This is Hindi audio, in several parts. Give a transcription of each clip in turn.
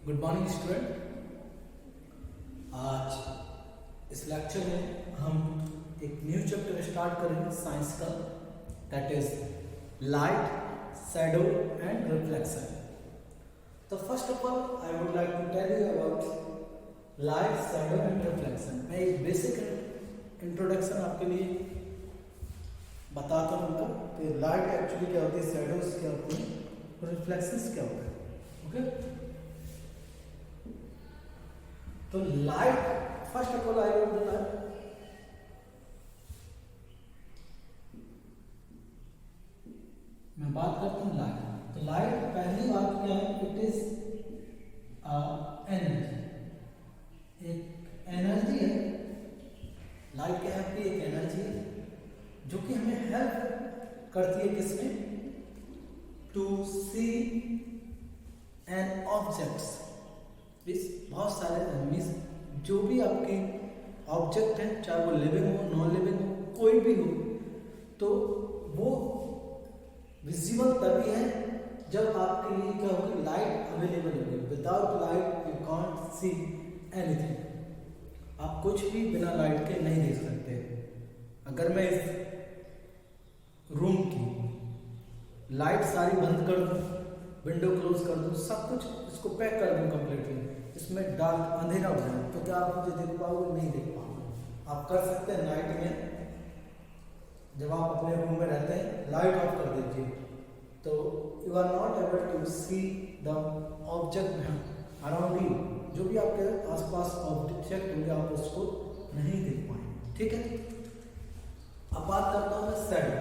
Good morning student. आज इस लेक्चर में हम एक न्यू चैप्टर स्टार्ट करेंगे साइंस का, that is light, shadow and reflection. तो first of all I would like to tell you about light, shadow and reflection. मैं एक बेसिक इंट्रोडक्शन आपके लिए बताता हूँ उनका कि लाइट एक्चुअली क्या होती है, शैडोज क्या होती है और रिफ्लेक्शंस क्या होता है। ओके, तो light first of all I would मैं बात करता हूँ लाइट। तो लाइट पहली बात क्या है, इट इज एनर्जी, एक एनर्जी है। लाइट क्या है, एक एनर्जी है जो कि हमें हेल्प करती है किसमें, टू सी एन ऑब्जेक्ट्स। बहुत सारे मीन्स जो भी आपके ऑब्जेक्ट हैं, चाहे वो लिविंग हो, नॉन लिविंग हो, कोई भी हो, तो वो विजिबल तभी है जब आपके लिए क्या होगी, लाइट अवेलेबल होगी। Without light you can't see anything. आप कुछ भी बिना लाइट के नहीं देख सकते। अगर मैं इस रूम की लाइट सारी बंद कर दूं, विंडो क्लोज कर दूं, सब कुछ इसको पैक कर दूं कंप्लीटली, इसमें डार्क अंधेरा हो जाए, तो क्या आप मुझे देख पाओगे? नहीं देख पाओगे। आप कर सकते हैं नाइट में, जब आप अपने रूम में रहते हैं, लाइट ऑफ कर दीजिए, तो you are not able to see the object around you. जो भी आपके आसपास ऑब्जेक्ट होंगे, आप उसको नहीं देख पाएंगे। ठीक है, अब बात करता हूं मैं शैडो।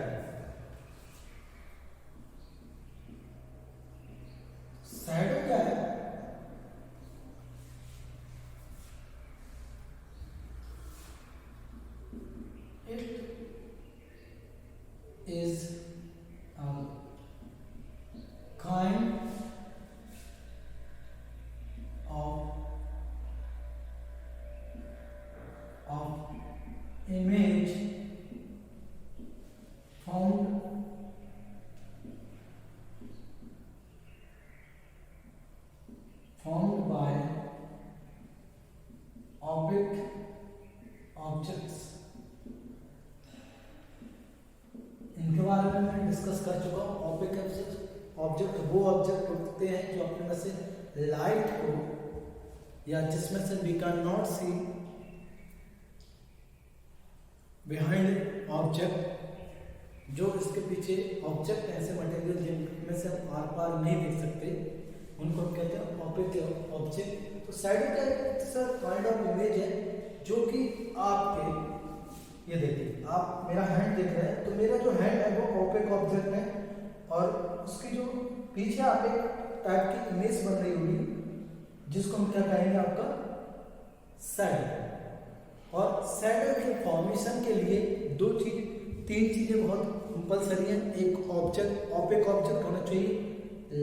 शैडो क्या है? Is kind of image formed by objects। इनके बारे में मैं डिस्कस कर चुका हूँ। ऑब्जेक्ट वो ऑब्जेक्ट होते हैं जो अपने में से लाइट को, या जिसमें से we can not see behind object, जो इसके पीछे ऑब्जेक्ट, ऐसे मटेरियल जिनमें से हम आर पार नहीं देख सकते, उनको हम कहते हैं ऑब्जेक्ट ऑब्जेक्ट। तो शैडो का एक काइंड ऑफ इमेज है जो कि आपके, ये देखिए आप मेरा हैंड देख रहे हैं, तो मेरा जो हैंड है वो ओपेक ऑब्जेक्ट है, और उसकी जो पीछे आप एक टाइप की इमेज बन रही होगी, जिसको हम क्या कहेंगे, आपका शैडो। और शैडो के फॉर्मेशन के लिए तीन चीजें बहुत कंपल्सरी हैं। एक ऑब्जेक्ट, ओपेक ऑब्जेक्ट होना चाहिए,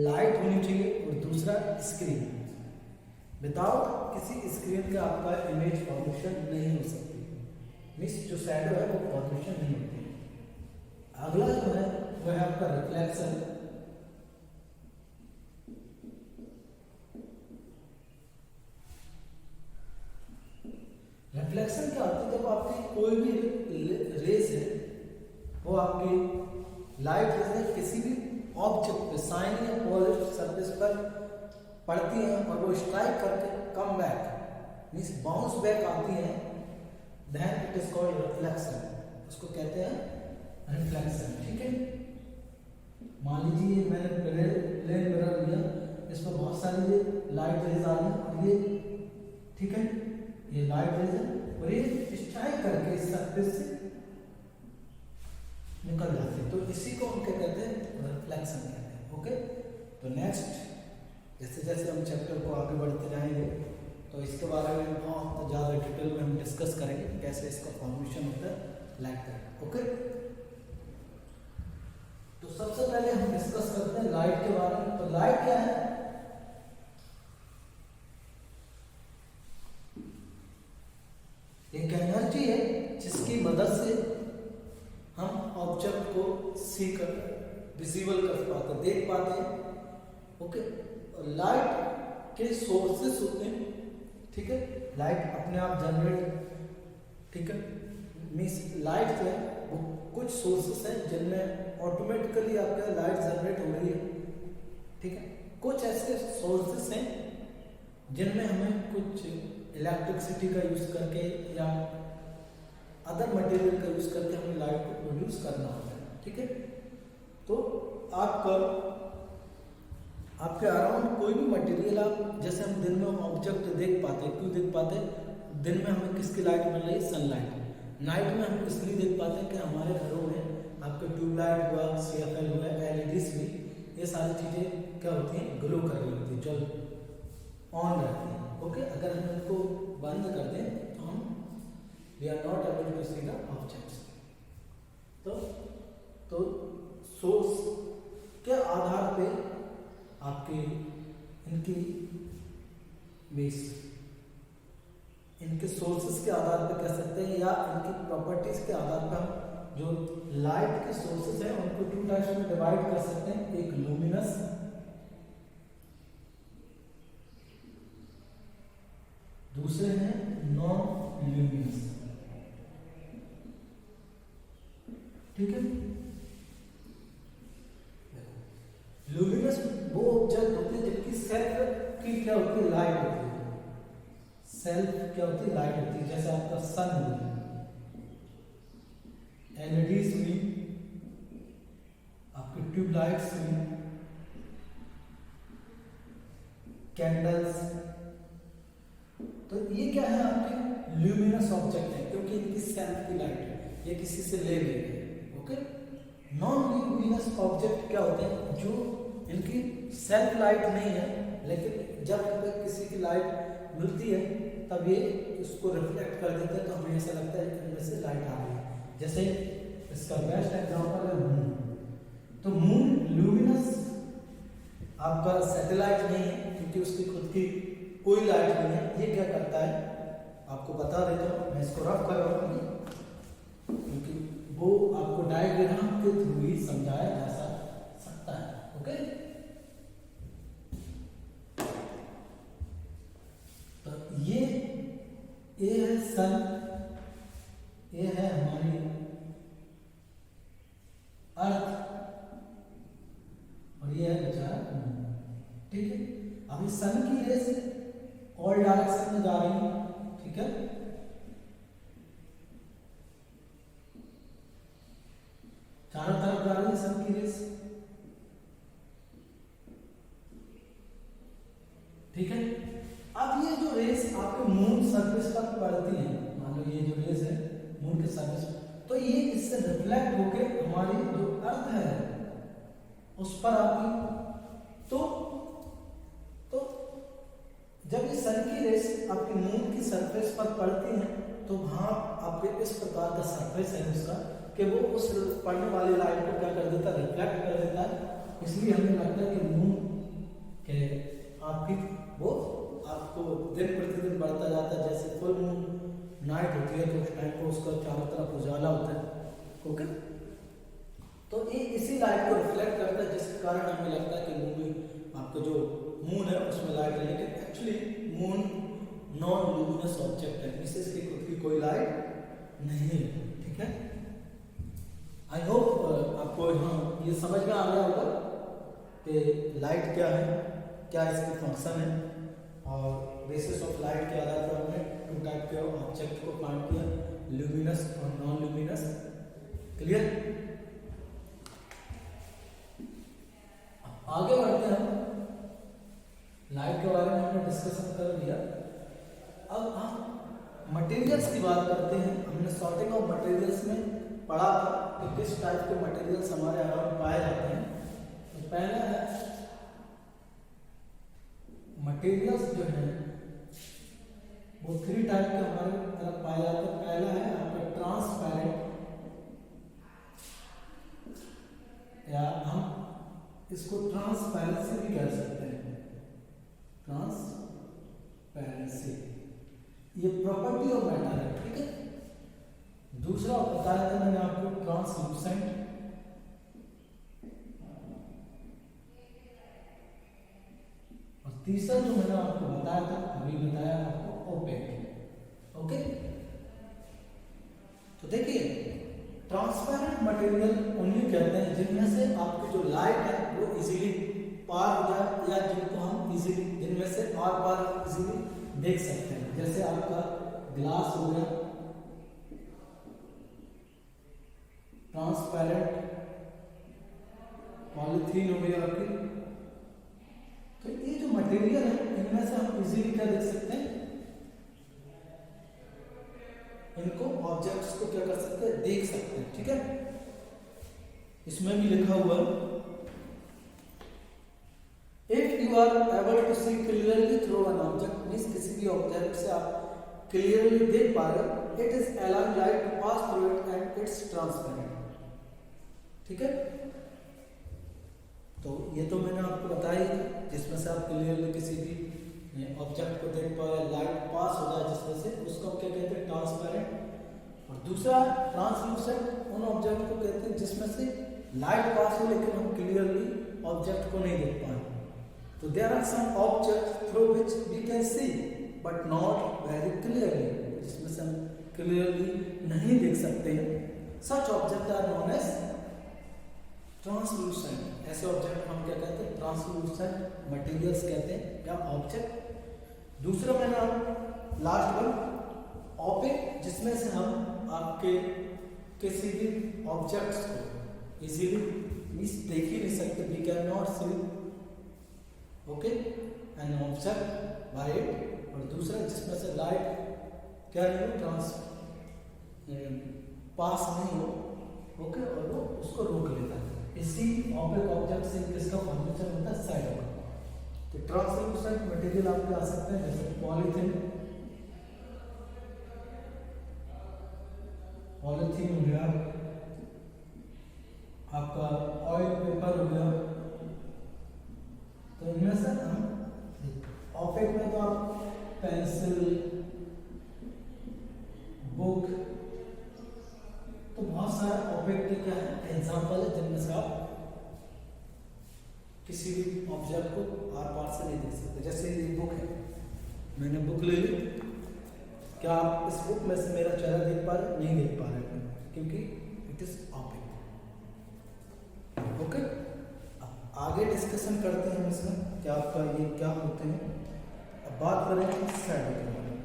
लाइट होनी चाहिए, और दूसरा स्क्रीन। विदाउट किसी स्क्रीन का आपका इमेज फॉर्मेशन नहीं हो सकती। मीन्स जो शैडो है वो फॉर्मेशन नहीं होती है। अगला जो है वो है आपका रिफ्लेक्शन। रिफ्लेक्शन क्या होता है? जब आपकी कोई भी रेस है, वो आपकी लाइट रेस किसी भी ऑब्जेक्ट पे, शाइन या पॉलिश्ड सरफेस पर पड़ती है, और वो स्ट्राइक करके come back means bounce back आती है, then it is called reflection। उसको कहते हैं रिफ्लेक्शन। ठीक है, मान लीजिए मैंने प्लेन मिरर लिया, इस पर बहुत सारी लाइट रेज आ रही है, और ये, ठीक है, ये लाइट रेज है, और ये स्ट्राइक करके इस सरफेस से निकल जाती है, तो इसी को हम क्या कहते हैं, रिफ्लेक्शन कहते हैं। ओके, तो नेक्स्ट जैसे जैसे हम चैप्टर को आगे बढ़ते जाएंगे, तो इसके बारे में बहुत ज़्यादा डिटेल में हम डिस्कस करेंगे, कैसे इसका फॉर्मेशन होता है लाइट का। ओके, तो सबसे पहले हम डिस्कस करते हैं लाइट के बारे में। तो लाइट क्या है? एक एनर्जी है जिसकी मदद से हम ऑब्जेक्ट को सी कर, विजिबल कर पाते, देख पाते हैं। ओके, लाइट के सोर्सेस होते हैं, ठीक है। लाइट अपने आप जनरेट, ठीक है, मीन्स लाइट जो है वो कुछ सोर्सेस हैं जिनमें ऑटोमेटिकली आपका लाइट जनरेट हो रही है, ठीक है। कुछ ऐसे सोर्सेस हैं जिनमें हमें कुछ इलेक्ट्रिसिटी का यूज करके या अदर मटेरियल का यूज करके हमें लाइट को प्रोड्यूस करना होता है, ठीक है। तो आपके अराउंड कोई भी मटेरियल, आप जैसे हम दिन में ऑब्जेक्ट देख पाते हैं, क्यों देख पाते हैं? दिन में हमें किसकी लाइट मिल रही है? सनलाइट। नाइट में हम इसलिए देख पाते हैं कि हमारे घरों में आपके ट्यूबलाइट हुआ, CFL हुआ, LEDs भी, ये सारी चीज़ें क्या होती हैं? ग्लो कर रही होती है, जल ऑन रहती हैं, ओके। अगर हम इनको बंद कर दें तो हम we are not able to see the objects. तो सोर्स के आधार पे आपके इनके सोर्सेस के आधार पे कह सकते हैं, या इनकी प्रॉपर्टीज के आधार पर हम जो लाइट के सोर्सेस हैं उनको 2 टाइप्स में डिवाइड कर सकते हैं। एक लुमिनस, दूसरे हैं नॉन लुमिनस, ठीक है। लुमिनस वो ऑब्जेक्ट होते हैं जिनकी सेल्फ की क्या होती है? लाइट होती है। सेल्फ क्या होती है? लाइट होती है। जैसे आपका सन हुई, LEDs हुई, आपके ट्यूबलाइट्स हुई, कैंडल्स, तो ये क्या है? आपके ल्यूमिनस ऑब्जेक्ट है क्योंकि इनकी सेल्फ की लाइट है, ये किसी से ले गई है, ओके। नॉन ल्यूमिनस ऑब्जेक्ट क्या होते हैं? जो इनकी सेल्फ लाइट नहीं है, लेकिन जब हमें किसी की लाइट मिलती है तब ये इसको रिफ्लेक्ट कर देते हैं, तो हमें ऐसा लगता है कि इनमें से लाइट आ रही है। जैसे इसका बेस्ट एग्जांपल है मून। तो मून ल्यूमिनस आपका सैटेलाइट नहीं है क्योंकि उसकी खुद की कोई लाइट नहीं है। ये क्या करता है आपको बता देता हूँ, मैं इसको रफ कर रहा हूँ क्योंकि वो आपको डायग्राम के थ्रू ही समझाया जा सकता है, ओके। तो ये है सन, ये है हमारी अर्थ, और ये है बेचारा मून, ठीक है। अभी सन की रेस ऑल डायरेक्शन में जा रही है, ठीक है। चारों तरफ जा रही है सन की रेस, ठीक है। अब ये जो रेस आपके मून सरफेस पर पड़ती है, मान लो ये जो रेस है मून के सरफेस, तो ये इससे रिफ्लेक्ट होके हमारी जो अर्थ है उस पर आती। तो जब ये सन की रेस आपके मून की सरफेस पर पड़ती है तो वहां आपके इस प्रकार का सरफेस है उसका कि वो उस पड़ने वाली लाइट को क्या कर देता है? रिफ्लेक्ट कर देता है। इसलिए हमें लगता है कि मून के आपकी वो आपको दिन प्रतिदिन बढ़ता जाता है। जैसे फुल मून नाइट होती है तो उस टाइम को उसका चारों तरफ उजाला होता है, ओके। तो ये इसी लाइट को रिफ्लेक्ट करता है जिसके कारण हमें लगता है कि मून में आपका जो मून है उसमें लाइट है, लेकिन actually moon non luminous object है, इसकी खुद की कोई लाइट नहीं है, ठीक है। आई होप आपको यहाँ ये समझ में आ गया होगा कि लाइट क्या है, क्या इसकी फंक्शन है, और बेसिस ऑफ लाइट के आधार पर हमने 2 टाइप के ऑब्जेक्ट को फाइंड किया, ल्यूमिनस और नॉन ल्यूमिनस। क्लियर? आगे बढ़ते हैं, लाइट के बारे में हमने डिस्कशन कर लिया। अब हम मटेरियल्स की बात करते हैं। हमने सॉर्टिंग ऑफ मटेरियल्स में पढ़ा था कि किस टाइप के मटेरियल्स हमारे अराउंड पाए जाते हैं। तो पहला है मटेरियल्स जो है वो 3 टाइप के हमारे तरफ पाए जाते हैं। पहला है आपका ट्रांसपेरेंट, या हम इसको ट्रांसपेरेंसी भी कह सकते हैं। ट्रांसपेरेंसी ये प्रॉपर्टी ऑफ मैटर है, ठीक है। दूसरा बताया था मैंने आपको ट्रांसलूसेंट, और तीसरा जो मैंने आपको बताया था, अभी बताया आपको, ओपेक। ओके, तो देखिए ट्रांसपेरेंट मटेरियल उन्हें कहते हैं जिनमें से आपकी जो लाइट है वो इजीली पार हो जाए, या जिनको हम इजीली, जिनमें से आर पार इजीली देख सकते हैं। जैसे आपका ग्लास हो गया, ट्रांसपेरेंट पॉलीथीन हो गया आपकी। तो ये जो मटेरियल है इनमें से हम इजीली क्या देख सकते हैं, इनको ऑब्जेक्ट्स को क्या कर सकते हैं, देख सकते हैं। ठीक है, इसमें भी लिखा हुआ if you are able to see clearly through an object, means किसी भी ऑब्जेक्ट से आप क्लियरली देख पा रहे हो, it is allowed light to pass through it and it's transparent. ठीक है, तो ये तो मैंने आपको बताया ही, जिसमें से आप क्लियरली किसी भी ऑब्जेक्ट को देख पाए, लाइट पास हो जाए जिसमें से, उसको क्या कहते हैं, ट्रांसपेरेंट। और दूसरा ट्रांसलूसेंट उन ऑब्जेक्ट को कहते हैं जिसमें से लाइट पास हो लेकिन हम क्लियरली ऑब्जेक्ट को नहीं देख पाए। तो there are some object through which we can see but not very clearly, जिसमें से हम क्लियरली नहीं देख सकते हैं। Such object are known as translucent. ऐसे ऑब्जेक्ट हम क्या कहते हैं, ट्रांसलूसेंट मटेरियल्स कहते हैं या ऑब्जेक्ट। दूसरा मैंने लास्ट वन ओपेक, जिसमें से हम आपके किसी भी ऑब्जेक्ट्स को इजीली देख ही नहीं सकते, we can not see okay an object by it. और दूसरा जिसमें से लाइट क्या नहीं पास नहीं हो, ओके, और वो उसको रोक लेता है। इसी ऑपेक ऑब्जेक्ट से किसका फॉर्मेशन होता है, शैडो का। तो ट्रांसलूसेंट मटेरियल आपके आ सकते हैं जैसे पॉलीथीन हो गया, आपका ऑयल पेपर हो गया। तो इनमें से हम ऑपेक में तो आप पेंसिल, बुक, तो बहुत सारे ऑपेक के क्या है एग्जाम्पल है जिनमें से आप किसी भी ऑब्जेक्ट को आर पार से नहीं देख सकते। जैसे ये बुक है, मैंने बुक ले ली, क्या आप इस बुक में से मेरा चेहरा देख पा रहे, नहीं देख पा रहे, क्योंकि इट इज ऑपेक। ओके, आगे डिस्कशन करते हैं इसमें क्या आपका ये क्या होते हैं। अब बात करें शैडो के बारे में।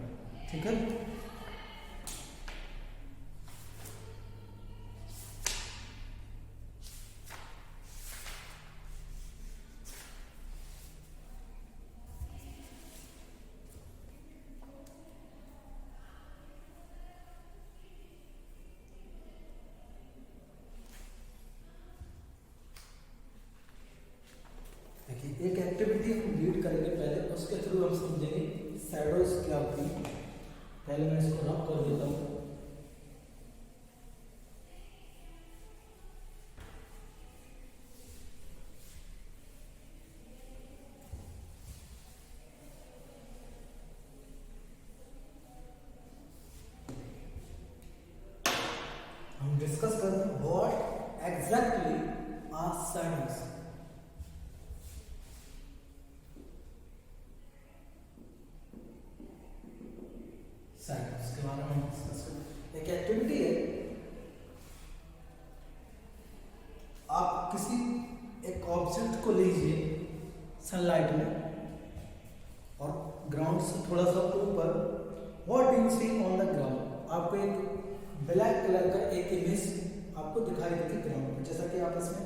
ठीक है, एक एक्टिविटी हम रीड करेंगे पहले, उसके थ्रू हम समझेंगे शैडोज क्या होती है। पहले मैं इसको रब कर देता हूँ। हम डिस्कस करते हैं व्हाट एग्जैक्टली आर शैडोज। इसके बारे में हम डिस्कस करें। एक एक्टिविटी है, आप किसी एक ऑब्जेक्ट को लीजिए सनलाइट में और ग्राउंड से थोड़ा सा ऊपर, what do you see on the ground. आपको एक ब्लैक कलर का एक इमेज आपको दिखाई देती है ग्राउंड पर, जैसा कि आप इसमें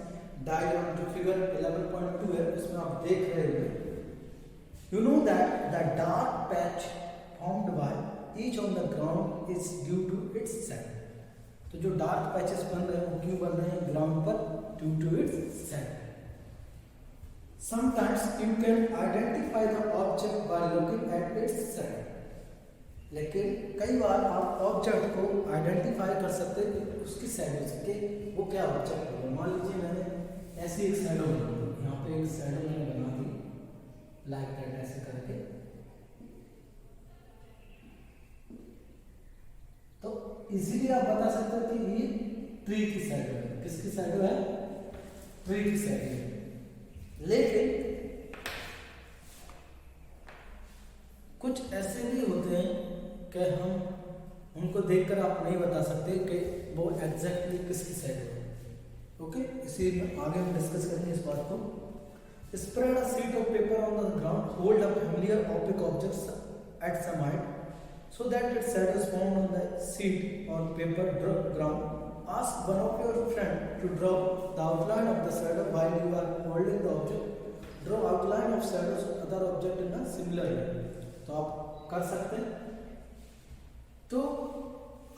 डायग्राम जो फिगर 11.2 है उसमें आप देख रहे हो। You know that the dark patch formed by each on the ground is due to its shadow. तो जो डार्क पैचेस बन रहे हैं वो क्यों बन रहे हैं ग्राउंड पर, due to its shadow. Sometimes you can identify the object by looking at its shadow. लेकिन कई बार आप ऑब्जेक्ट को आइडेंटिफाई कर सकते हैं उसकी शैडो से कि वो क्या ऑब्जेक्ट है। मान लीजिए मैंने ऐसी एक शैडो बना दी, यहाँ पे एक शैडो मैंने बना दी लाइक दैट, ऐसे करके, तो इजीली आप बता सकते हो कि ये ट्री की शैडो है। किसकी शैडो है, ट्री की शैडो है। लेकिन कि हम उनको देखकर आप नहीं बता सकते कि वो एग्जैक्टली किसकी साइड है। ओके, इसी में आगे हम डिस्कस करेंगे इस बात को। Spread a sheet of paper on the ground, hold a familiar object objects at some height so that its shadow is formed on the sheet or paper ground. Ask one of your friend to draw the outline of the shadow while you are holding the object. Draw outline of shadows of other object in a similar way. तो आप कर सकते हैं। तो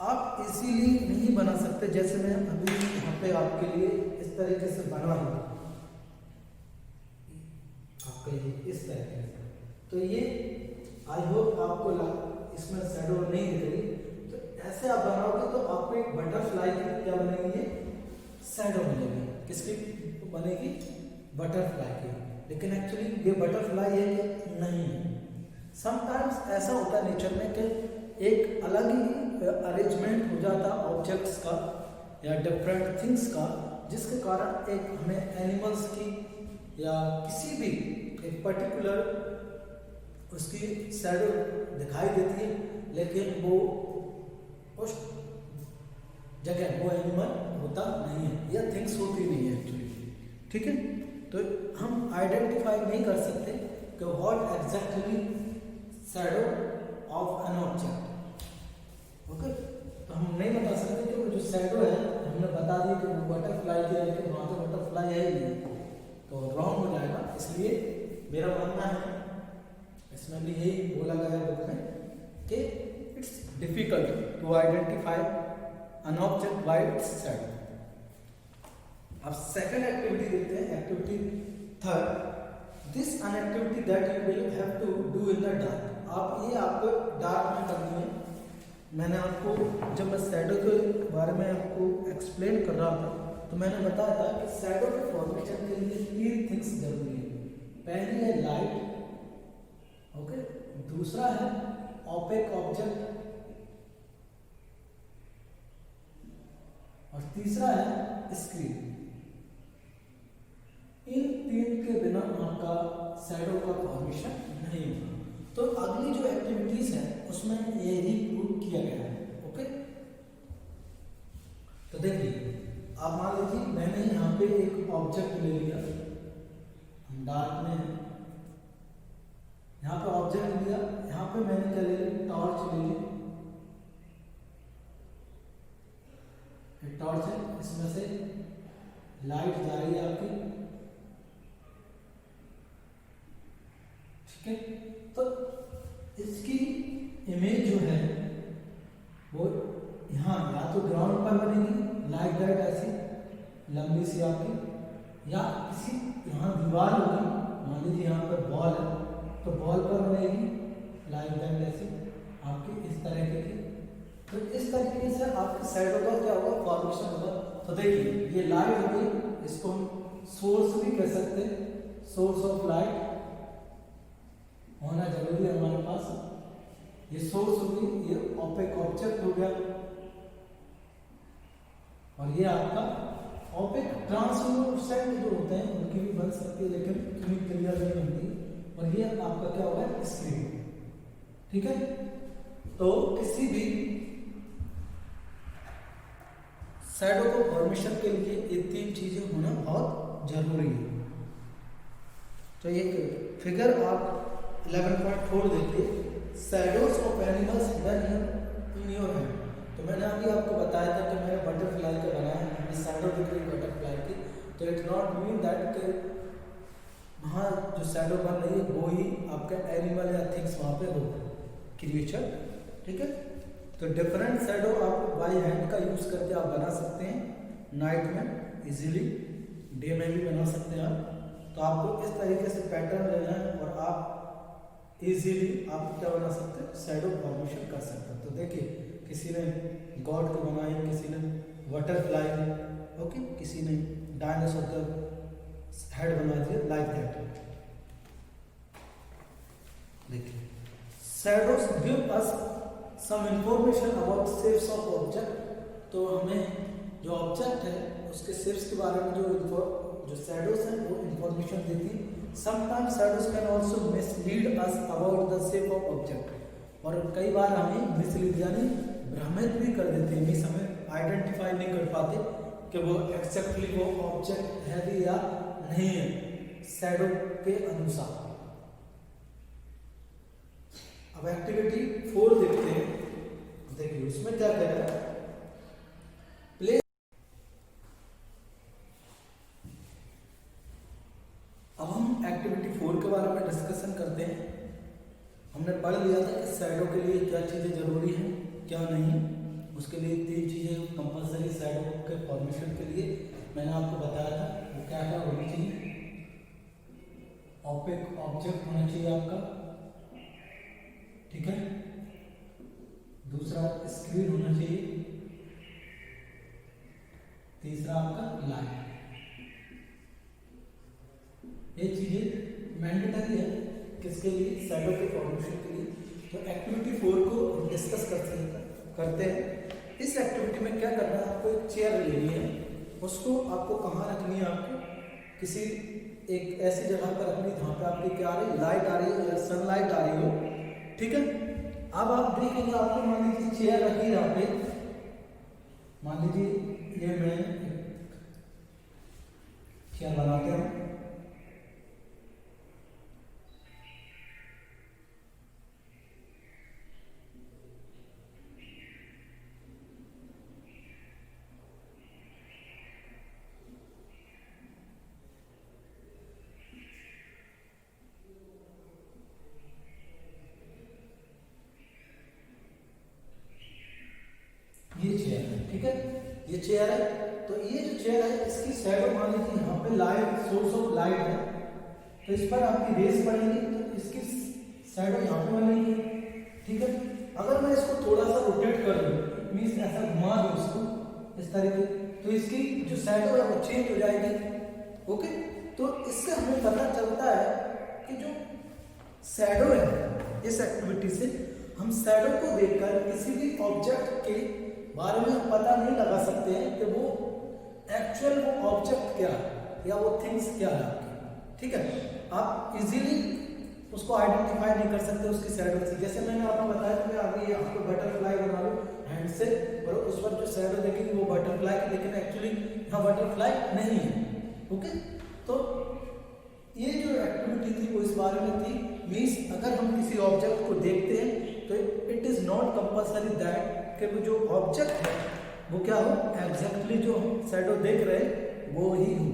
आप इजीली नहीं बना सकते, जैसे मैं अभी यहाँ पे आपके लिए इस तरीके से बना रहा हूँ, आपका ये इस तरीके से। तो ये आई होप आपको इसमें शैडो नहीं दिख रही, तो ऐसे आप बनाओगे तो आपको एक बटरफ्लाई की क्या बनेगी, शैडो बनेगी। किसकी बनेगी? बटरफ्लाई की। लेकिन एक्चुअली ये बटरफ्लाई है कि नहीं है। समटाइम्स ऐसा होता है नेचर में कि एक अलग ही अरेंजमेंट हो जाता ऑब्जेक्ट्स का या डिफरेंट थिंग्स का, जिसके कारण एक हमें एनिमल्स की या किसी भी एक पर्टिकुलर उसकी शैडो दिखाई देती है, लेकिन वो उस जगह वो एनिमल होता नहीं है या थिंग्स होती नहीं है एक्चुअली। ठीक है, तो हम आइडेंटिफाई नहीं कर सकते कि what exactly shadow of an object. Okay, तो हम नहीं बता सकते कि वो जो शैडो है, हमने बता दिया कि वो बटरफ्लाई की है, लेकिन वहाँ तो बटरफ्लाई है ही नहीं, तो रॉन्ग हो जाएगा। इसलिए मेरा मानना है, इसमें भी यही बोला गया है बुक में कि it's difficult to identify an object by its shadow. अब सेकंड एक्टिविटी देखते हैं, activity third. This an activity that you will have to do in the dark. आप ये आपको डार्क में करनी है। मैंने आपको जब मैं शैडो के बारे में आपको एक्सप्लेन कर रहा था, तो मैंने बताया था कि शैडो के फॉर्मेशन के लिए 3 थिंग्स जरूरी है। पहली है लाइट, ओके, दूसरा है ऑपेक ऑब्जेक्ट, और तीसरा है स्क्रीन। इन 3 के बिना आपका शैडो का फॉर्मेशन नहीं होगा। तो अगली जो एक्टिविटीज है उसमें ये ही प्रूव किया गया है। ओके, तो देखिए, आप मान लीजिए मैंने यहाँ पे एक ऑब्जेक्ट ले लिया, डार्क में यहाँ पे ऑब्जेक्ट लिया, यहाँ पे मैंने क्या ले लिया, टॉर्च ले ली। टॉर्च है, इसमें से लाइट जा रही है आपकी। ठीक है, तो इसकी इमेज जो है वो यहाँ या तो ग्राउंड पर बनेगी लाइक दैट, ऐसी लंबी सी आपकी, या किसी यहाँ दीवार होगी, मान लीजिए यहाँ पर बॉल है तो बॉल पर बनेगी लाइक दैट, ऐसी आपकी इस तरीके की। तो इस तरीके से आपके शैडो का क्या होगा, फॉर्मेशन होगा। तो देखिए, ये लाइट होगी, इसको हम सोर्स भी कह सकते हैं। सोर्स ऑफ लाइट होना जरूरी है हमारे पास। ये सोर्स होगी, ये ऑपेक ऑब्जेक्ट हो गया, और ये आपका ऑपेक ट्रांसलूसेंट जो होते हैं उनकी भी बन सकती है, लेकिन इतनी क्लियर नहीं होती। और ये आपका क्या होगा, स्क्रीन। ठीक है, तो किसी भी शैडो को फॉर्मेशन के लिए ये 3 चीजें होना बहुत जरूरी है। तो एक फिगर आप 11.4 देखिए, shadows of animals hidden in your hand. तो मैंने अभी आपको बताया था कि मैंने बटरफ्लाई का बनाया है, हमें शैडो दिख रही बटरफ्लाई की। तो इट नॉट मीन दैट कि वहाँ जो शैडो बन रही है वो ही आपका एनिमल या थिंग्स वहाँ पे हो, क्रिएचर। ठीक है, तो डिफरेंट शैडो आप बाय हैंड का यूज करके आप बना सकते हैं, नाइट में इजीली, डे में भी बना सकते हैं आप। तो आपको इस तरीके से पैटर्न लेना है और आप इजीली आप क्या बना सकते हैं, शैडो फॉर्मेशन कर सकते हैं। तो देखिए, किसी ने गॉड को बनाई, किसी ने बटरफ्लाई, ओके, किसी ने डायनासोर का हेड बना दिया लाइक दैट। देखिए, shadows give us some information about shapes of object. तो हमें जो ऑब्जेक्ट है उसके शेप्स के बारे में जो शैडोज हैं वो इंफॉर्मेशन देती है। Sometimes shadows can also mislead us about the shape of object. और कई बार हमें मिसलीड यानी भ्रमित भी कर देते हैं, मीन्स हमें आइडेंटिफाई नहीं कर पाते कि वो एक्जैक्टली वो ऑब्जेक्ट है भी या नहीं है शैडो के अनुसार। अब एक्टिविटी 4 देखते हैं। देखिए उसमें क्या कह रहा है, प्ले। अब हम एक्टिविटी 4 के बारे में डिस्कशन करते हैं। हमने पढ़ लिया था कि शैडो के लिए क्या चीजें जरूरी हैं क्या नहीं। उसके लिए 3 चीजें कंपलसरी शैडो के फॉर्मेशन के लिए मैंने आपको बताया था। वो क्या क्या होनी चाहिए, ऑपेक ऑब्जेक्ट होना चाहिए आपका, ठीक है। दूसरा स्क्रीन होना चाहिए, तीसरा आपका लाइट। ये चीजें मैंडेटरी है किसके लिए, शैडो के फॉर्मेशन के लिए। तो एक्टिविटी 4 को हम डिस्कस करते हैं। इस एक्टिविटी में क्या करना है, आपको एक चेयर लेनी है, उसको आपको कहाँ रखनी है, आपको किसी एक ऐसी जगह पर रखनी जहाँ पे आपकी क्या आ रही है, लाइट आ रही है या सनलाइट आ रही हो, ठीक है। अब आप देखेंगे आपको मान लीजिए चेयर रखी है यहाँ पे, मान लीजिए ये मैं चेयर बनाते हैं। ये चेयर है, ठीक है, ये चेयर है। तो ये जो चेयर है इसकी शैडो मान लीजिए यहाँ पे लाइट, सोर्स ऑफ लाइट है, तो इस पर आपकी रेस पड़ेगी तो इसकी शैडो यहाँ पे बनेगी, ठीक है। अगर मैं इसको थोड़ा सा रोटेट कर दूँ, मीन्स ऐसा घुमा दूँ इसको इस तरीके, तो इसकी जो शैडो है वो चेंज हो जाएगी, ओके। तो इससे हमें पता चलता है कि जो शैडो है, इस एक्टिविटी से हम शैडो को देखकर किसी भी ऑब्जेक्ट के बारे में हम पता नहीं लगा सकते हैं कि वो एक्चुअल वो ऑब्जेक्ट क्या है या वो थिंग्स क्या है आपकी, ठीक है। आप इजीली उसको आइडेंटिफाई नहीं कर सकते उसकी शैडो से। जैसे मैंने आपको बताया कि मैं अभी आपको बटरफ्लाई बना लूँ हैंड से, और उस पर जो शैडो देखेंगे वो बटरफ्लाई, लेकिन एक्चुअली यहाँ बटरफ्लाई नहीं है, ओके। तो ये जो एक्टिविटी थी वो इस बारे में थी, मीन्स अगर हम किसी ऑब्जेक्ट को देखते हैं तो it is not compulsory that कि वो जो ऑब्जेक्ट है वो क्या हो, एग्जैक्टली जो हम शैडो देख रहे हैं वो ही हो,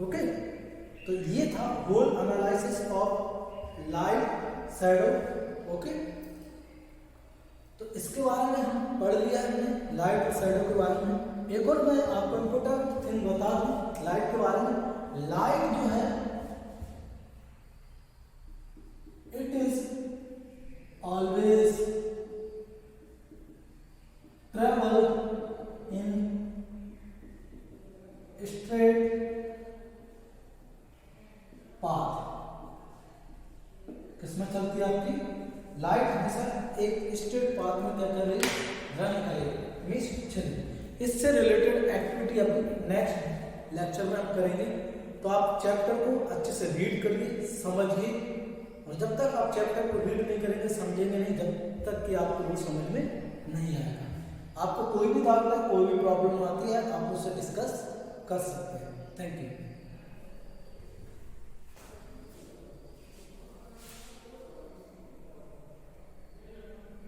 ओके। तो ये था whole analysis of light shadow, okay. तो इसके बारे में हम पढ़ लिया हमने लाइट और शैडो के बारे में। एक और मैं आपको इम्पोर्टेंट थिंग बता दूं लाइट के बारे में। लाइट जो है it is always travel in straight path. किसमें चलती है आपकी लाइट, हमेशा एक स्ट्रेट पाथ में क्या कर रही है, रन करेगी, मीन्स चलिए। इससे रिलेटेड एक्टिविटी अभी नेक्स्ट लेक्चर में हम करेंगे। तो आप चैप्टर को अच्छे से रीड करिए, समझिए, और जब तक आप चैप्टर को रीड नहीं करेंगे, समझेंगे नहीं, जब तक कि आपको वो समझ में नहीं आएगा। आपको कोई भी डाउट है, कोई भी प्रॉब्लम आती है, आप उससे डिस्कस कर सकते हैं। Thank you.